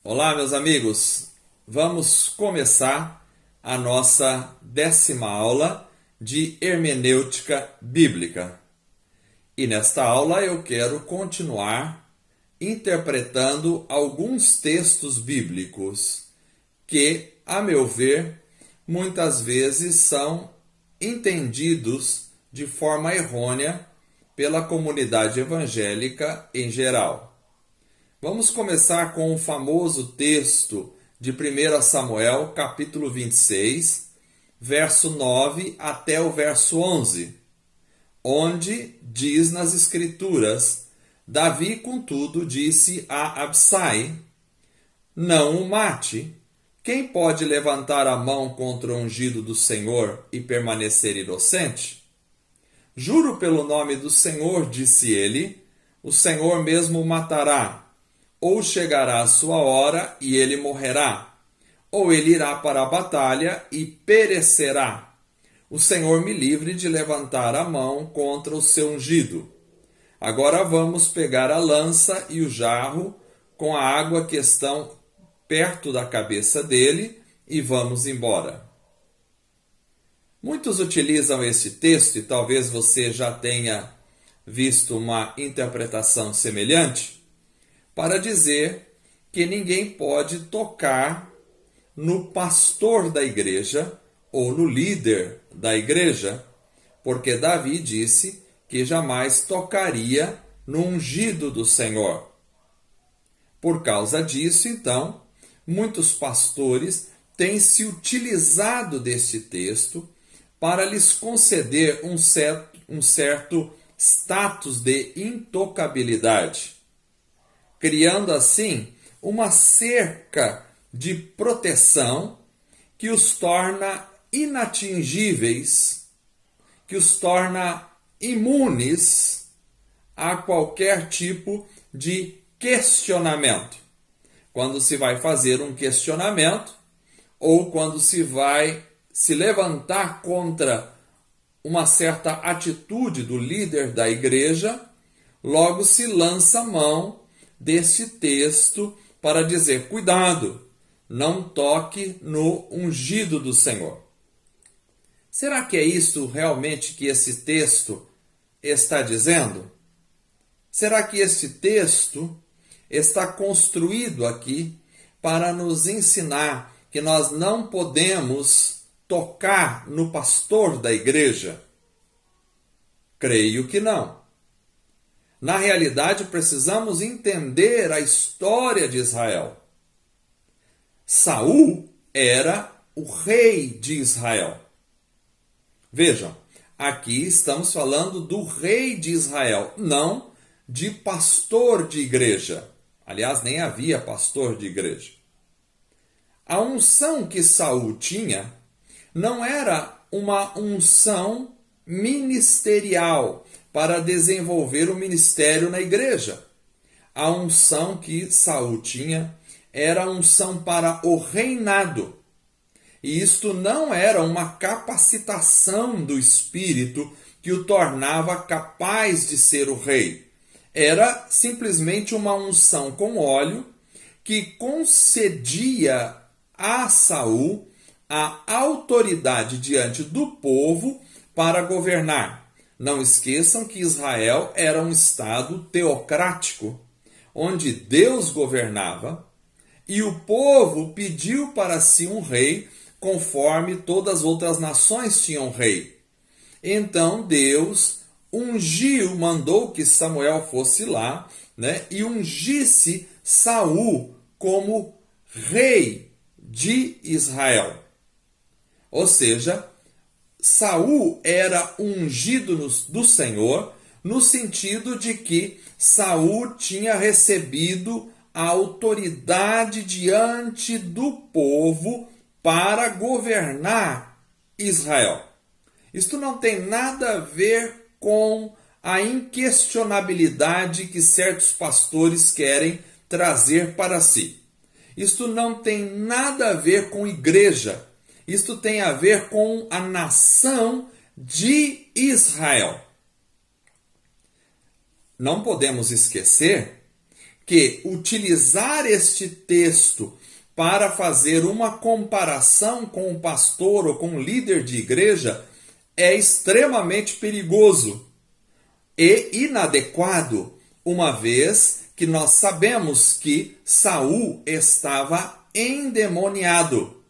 Olá, meus amigos. Vamos começar a nossa 10ª aula de hermenêutica bíblica. E nesta aula eu quero continuar interpretando alguns textos bíblicos que, a meu ver, muitas vezes são entendidos de forma errônea pela comunidade evangélica em geral. Vamos começar com o famoso texto de 1 Samuel, capítulo 26, verso 9 até o verso 11, onde diz nas Escrituras: Davi, contudo, disse a Absai: Não o mate. Quem pode levantar a mão contra o ungido do Senhor e permanecer inocente? Juro pelo nome do Senhor, disse ele, o Senhor mesmo o matará. Ou chegará a sua hora e ele morrerá, ou ele irá para a batalha e perecerá. O Senhor me livre de levantar a mão contra o seu ungido. Agora vamos pegar a lança e o jarro com a água que estão perto da cabeça dele e vamos embora. Muitos utilizam este texto, e talvez você já tenha visto uma interpretação semelhante, para dizer que ninguém pode tocar no pastor da igreja ou no líder da igreja, porque Davi disse que jamais tocaria no ungido do Senhor. Por causa disso, então, muitos pastores têm se utilizado deste texto para lhes conceder um certo status de intocabilidade, criando assim uma cerca de proteção que os torna inatingíveis, que os torna imunes a qualquer tipo de questionamento. Quando se vai fazer um questionamento, ou quando se vai se levantar contra uma certa atitude do líder da igreja, logo se lança mão deste texto para dizer: cuidado, não toque no ungido do Senhor. Será que é isto realmente que esse texto está dizendo? Será que este texto está construído aqui para nos ensinar que nós não podemos tocar no pastor da igreja? Creio que não. Na realidade, precisamos entender a história de Israel. Saul era o rei de Israel. Vejam, aqui estamos falando do rei de Israel, não de pastor de igreja. Aliás, nem havia pastor de igreja. A unção que Saul tinha não era uma unção ministerial para desenvolver o ministério na igreja. A unção que Saul tinha era a unção para o reinado. E isto não era uma capacitação do Espírito que o tornava capaz de ser o rei. Era simplesmente uma unção com óleo que concedia a Saul a autoridade diante do povo para governar. Não esqueçam que Israel era um estado teocrático, onde Deus governava e o povo pediu para si um rei, conforme todas as outras nações tinham rei. Então Deus ungiu, mandou que Samuel fosse lá, e ungisse Saul como rei de Israel. Ou seja, Saul era ungido do Senhor, no sentido de que Saul tinha recebido a autoridade diante do povo para governar Israel. Isto não tem nada a ver com a inquestionabilidade que certos pastores querem trazer para si. Isto não tem nada a ver com igreja. Isto tem a ver com a nação de Israel. Não podemos esquecer que utilizar este texto para fazer uma comparação com o pastor ou com o líder de igreja é extremamente perigoso e inadequado, uma vez que nós sabemos que Saul estava endemoniado.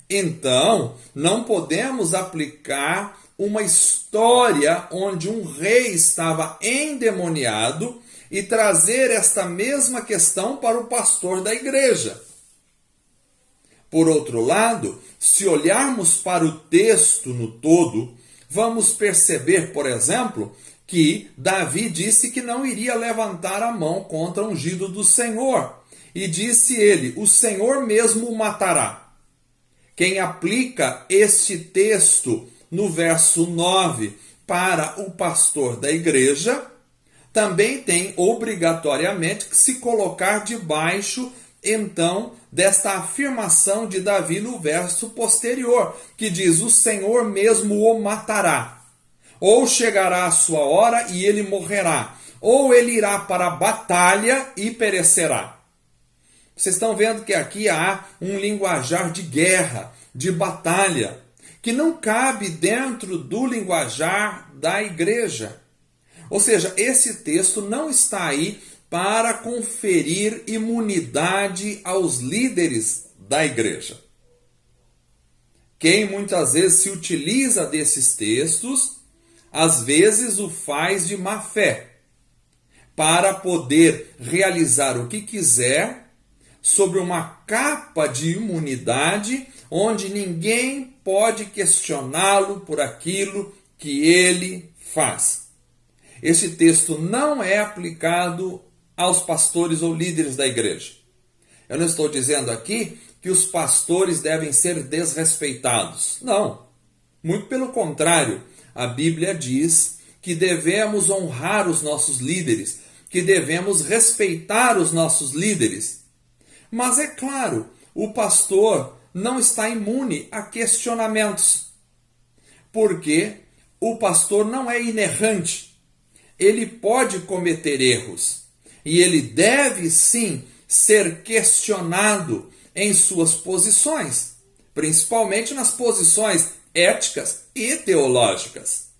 Então, não podemos aplicar uma história onde um rei estava endemoniado e trazer esta mesma questão para o pastor da igreja. Por outro lado, se olharmos para o texto no todo, vamos perceber, por exemplo, que Davi disse que não iria levantar a mão contra o ungido do Senhor. E disse ele: o Senhor mesmo o matará. Quem aplica este texto no verso 9 para o pastor da igreja, também tem obrigatoriamente que se colocar debaixo, então, desta afirmação de Davi no verso posterior, que diz: o Senhor mesmo o matará. Ou chegará a sua hora e ele morrerá, ou ele irá para a batalha e perecerá. Vocês estão vendo que aqui há um linguajar de guerra, de batalha, que não cabe dentro do linguajar da igreja. Ou seja, esse texto não está aí para conferir imunidade aos líderes da igreja. Quem muitas vezes se utiliza desses textos, às vezes o faz de má fé, para poder realizar o que quiser sobre uma capa de imunidade, onde ninguém pode questioná-lo por aquilo que ele faz. Esse texto não é aplicado aos pastores ou líderes da igreja. Eu não estou dizendo aqui que os pastores devem ser desrespeitados. Não. Muito pelo contrário, a Bíblia diz que devemos honrar os nossos líderes, que devemos respeitar os nossos líderes. Mas é claro, o pastor não está imune a questionamentos, porque o pastor não é inerrante. Ele pode cometer erros e ele deve sim ser questionado em suas posições, principalmente nas posições éticas e teológicas.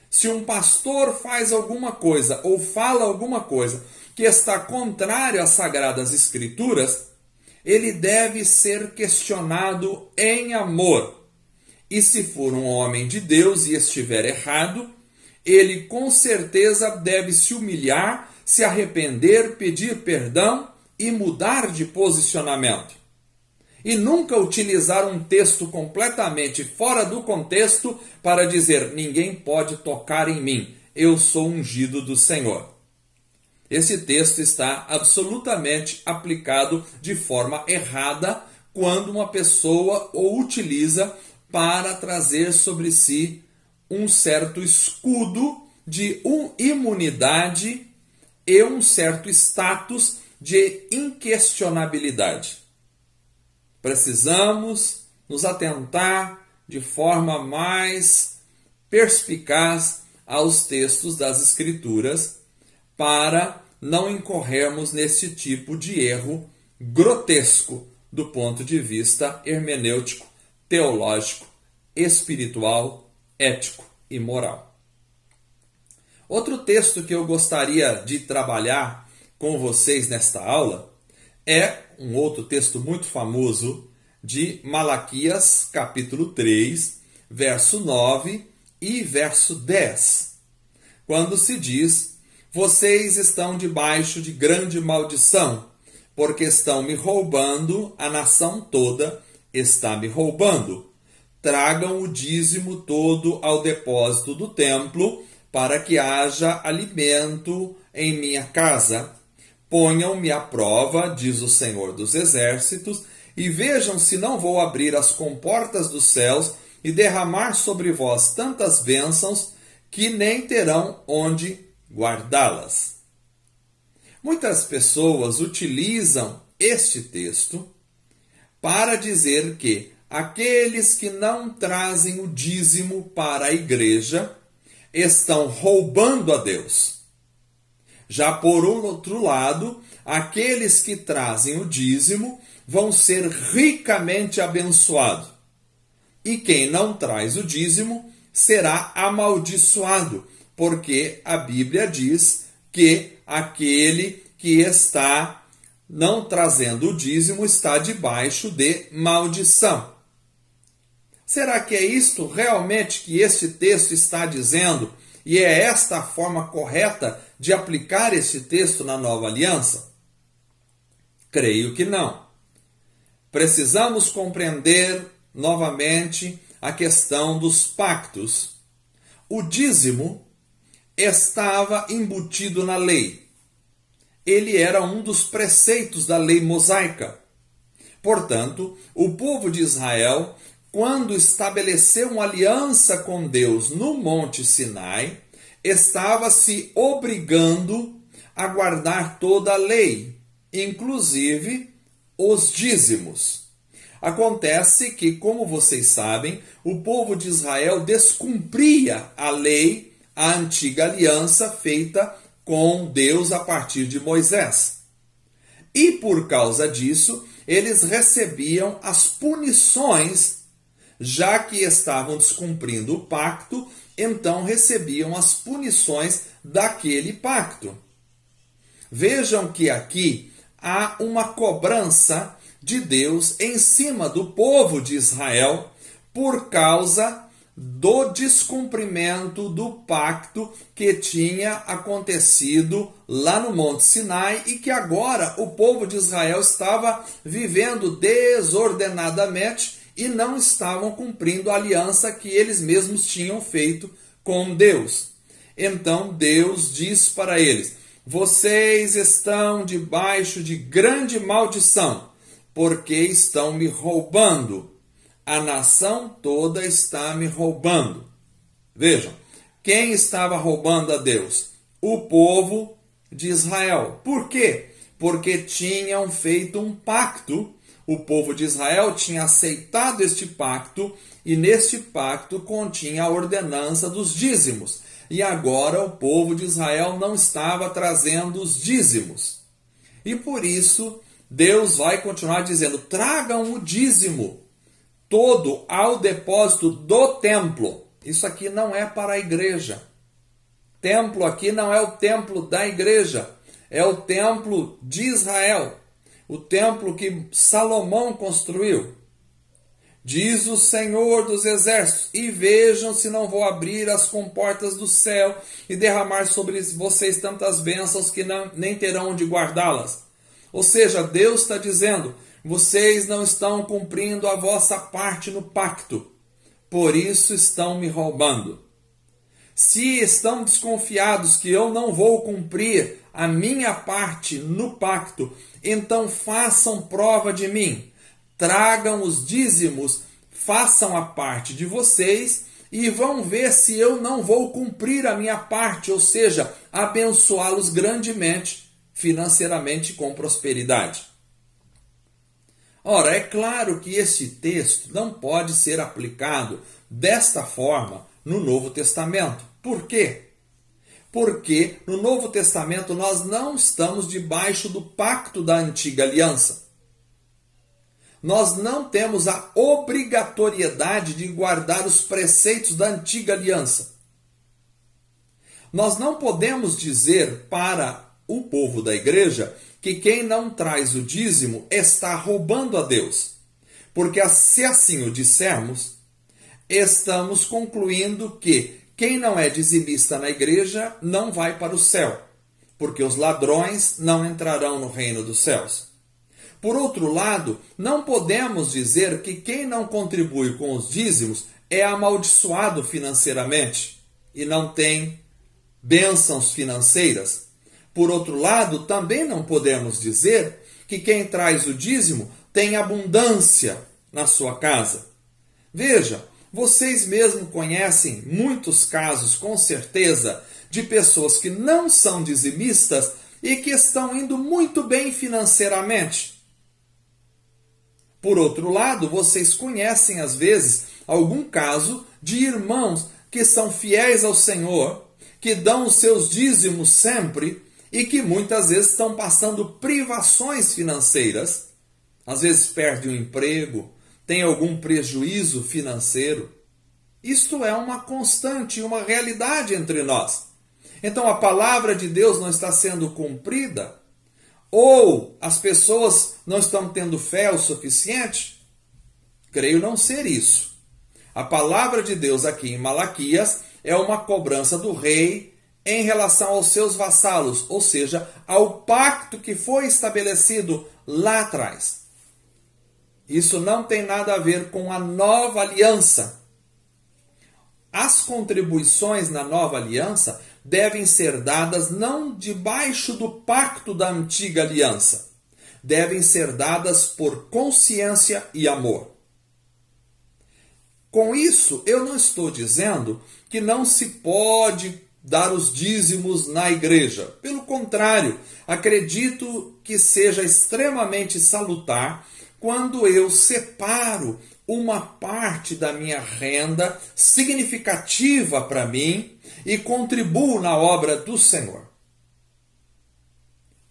Se um pastor faz alguma coisa ou fala alguma coisa que está contrário às Sagradas Escrituras, ele deve ser questionado em amor. E se for um homem de Deus e estiver errado, ele com certeza deve se humilhar, se arrepender, pedir perdão e mudar de posicionamento. E nunca utilizar um texto completamente fora do contexto para dizer: ninguém pode tocar em mim, eu sou ungido do Senhor. Esse texto está absolutamente aplicado de forma errada quando uma pessoa o utiliza para trazer sobre si um certo escudo de imunidade e um certo status de inquestionabilidade. Precisamos nos atentar de forma mais perspicaz aos textos das Escrituras para não incorrermos nesse tipo de erro grotesco do ponto de vista hermenêutico, teológico, espiritual, ético e moral. Outro texto que eu gostaria de trabalhar com vocês nesta aula é um outro texto muito famoso de Malaquias, capítulo 3, verso 9 e verso 10, quando se diz: vocês estão debaixo de grande maldição, porque estão me roubando, a nação toda está me roubando. Tragam o dízimo todo ao depósito do templo, para que haja alimento em minha casa. Ponham-me à prova, diz o Senhor dos Exércitos, e vejam se não vou abrir as comportas dos céus e derramar sobre vós tantas bênçãos que nem terão onde guardá-las. Muitas pessoas utilizam este texto para dizer que aqueles que não trazem o dízimo para a igreja estão roubando a Deus. Já por outro lado, aqueles que trazem o dízimo vão ser ricamente abençoados. E quem não traz o dízimo será amaldiçoado, porque a Bíblia diz que aquele que está não trazendo o dízimo está debaixo de maldição. Será que é isto realmente que este texto está dizendo? E é esta a forma correta de aplicar este texto na nova aliança? Creio que não. Precisamos compreender novamente a questão dos pactos. O dízimo estava embutido na lei. Ele era um dos preceitos da lei mosaica. Portanto, o povo de Israel, quando estabeleceu uma aliança com Deus no Monte Sinai, estava se obrigando a guardar toda a lei, inclusive os dízimos. Acontece que, como vocês sabem, o povo de Israel descumpria a lei, a antiga aliança feita com Deus a partir de Moisés. E por causa disso, eles recebiam as punições, já que estavam descumprindo o pacto, então recebiam as punições daquele pacto. Vejam que aqui há uma cobrança de Deus em cima do povo de Israel por causa do descumprimento do pacto que tinha acontecido lá no Monte Sinai e que agora o povo de Israel estava vivendo desordenadamente e não estavam cumprindo a aliança que eles mesmos tinham feito com Deus. Então Deus diz para eles: vocês estão debaixo de grande maldição, porque estão me roubando. A nação toda está me roubando. Vejam, quem estava roubando a Deus? O povo de Israel. Por quê? Porque tinham feito um pacto. O povo de Israel tinha aceitado este pacto e neste pacto continha a ordenança dos dízimos. E agora o povo de Israel não estava trazendo os dízimos. E por isso Deus vai continuar dizendo: tragam o dízimo todo ao depósito do templo. Isso aqui não é para a igreja. Templo aqui não é o templo da igreja, é o templo de Israel, o templo que Salomão construiu. Diz o Senhor dos Exércitos: e vejam se não vou abrir as comportas do céu e derramar sobre vocês tantas bênçãos que nem terão onde guardá-las. Ou seja, Deus está dizendo: vocês não estão cumprindo a vossa parte no pacto, por isso estão me roubando. Se estão desconfiados que eu não vou cumprir a minha parte no pacto, então façam prova de mim. Tragam os dízimos, façam a parte de vocês e vão ver se eu não vou cumprir a minha parte, ou seja, abençoá-los grandemente, financeiramente com prosperidade. Ora, é claro que este texto não pode ser aplicado desta forma no Novo Testamento. Por quê? Porque no Novo Testamento nós não estamos debaixo do pacto da antiga aliança. Nós não temos a obrigatoriedade de guardar os preceitos da antiga aliança. Nós não podemos dizer para o povo da igreja que quem não traz o dízimo está roubando a Deus. Porque se assim o dissermos, estamos concluindo que quem não é dizimista na igreja não vai para o céu, porque os ladrões não entrarão no reino dos céus. Por outro lado, não podemos dizer que quem não contribui com os dízimos é amaldiçoado financeiramente e não tem bênçãos financeiras. Por outro lado, também não podemos dizer que quem traz o dízimo tem abundância na sua casa. Veja, vocês mesmos conhecem muitos casos, com certeza, de pessoas que não são dizimistas e que estão indo muito bem financeiramente. Por outro lado, vocês conhecem, às vezes, algum caso de irmãos que são fiéis ao Senhor, que dão os seus dízimos sempre, e que muitas vezes estão passando privações financeiras, às vezes perde o emprego, tem algum prejuízo financeiro. Isto é uma constante, uma realidade entre nós. Então a palavra de Deus não está sendo cumprida? Ou as pessoas não estão tendo fé o suficiente? Creio não ser isso. A palavra de Deus aqui em Malaquias é uma cobrança do rei em relação aos seus vassalos, ou seja, ao pacto que foi estabelecido lá atrás. Isso não tem nada a ver com a nova aliança. As contribuições na nova aliança devem ser dadas não debaixo do pacto da antiga aliança. Devem ser dadas por consciência e amor. Com isso, eu não estou dizendo que não se pode dar os dízimos na igreja. Pelo contrário, acredito que seja extremamente salutar quando eu separo uma parte da minha renda significativa para mim e contribuo na obra do Senhor.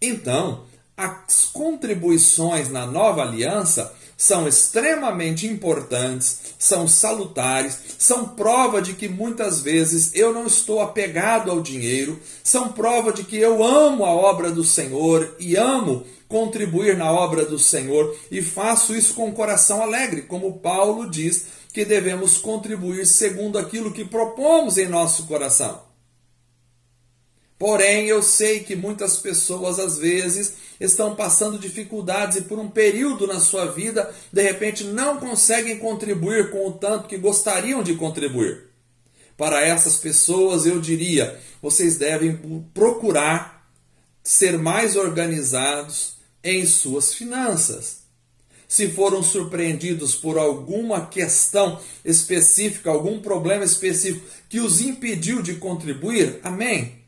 Então, as contribuições na nova aliança são extremamente importantes, são salutares, são prova de que muitas vezes eu não estou apegado ao dinheiro, são prova de que eu amo a obra do Senhor e amo contribuir na obra do Senhor e faço isso com o coração alegre, como Paulo diz que devemos contribuir segundo aquilo que propomos em nosso coração. Porém, eu sei que muitas pessoas, às vezes, estão passando dificuldades e por um período na sua vida, de repente, não conseguem contribuir com o tanto que gostariam de contribuir. Para essas pessoas, eu diria, vocês devem procurar ser mais organizados em suas finanças. Se foram surpreendidos por alguma questão específica, algum problema específico que os impediu de contribuir, amém.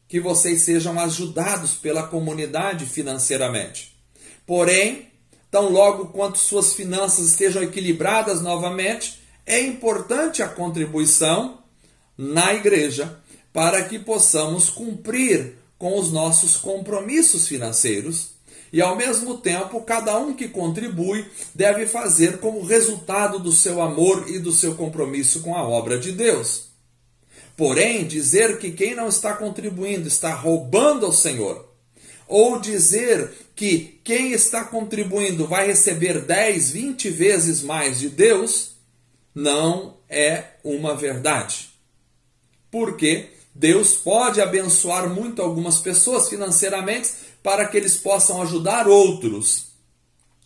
Que vocês sejam ajudados pela comunidade financeiramente. Porém, tão logo quanto suas finanças estejam equilibradas novamente, é importante a contribuição na igreja para que possamos cumprir com os nossos compromissos financeiros e, ao mesmo tempo, cada um que contribui deve fazer como resultado do seu amor e do seu compromisso com a obra de Deus. Porém, dizer que quem não está contribuindo está roubando ao Senhor, ou dizer que quem está contribuindo vai receber 10, 20 vezes mais de Deus, não é uma verdade. Porque Deus pode abençoar muito algumas pessoas financeiramente para que eles possam ajudar outros.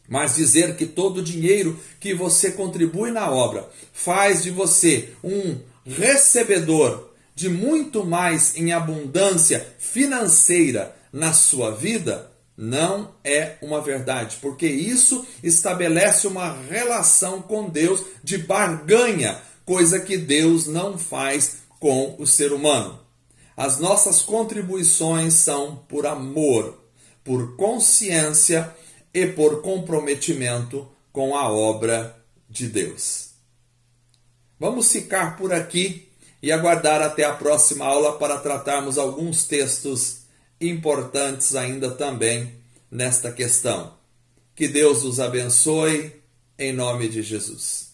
Mas dizer que todo o dinheiro que você contribui na obra faz de você um recebedor de muito mais em abundância financeira na sua vida, não é uma verdade, porque isso estabelece uma relação com Deus de barganha, coisa que Deus não faz com o ser humano. As nossas contribuições são por amor, por consciência e por comprometimento com a obra de Deus. Vamos ficar por aqui e aguardar até a próxima aula para tratarmos alguns textos importantes ainda também nesta questão. Que Deus os abençoe, em nome de Jesus.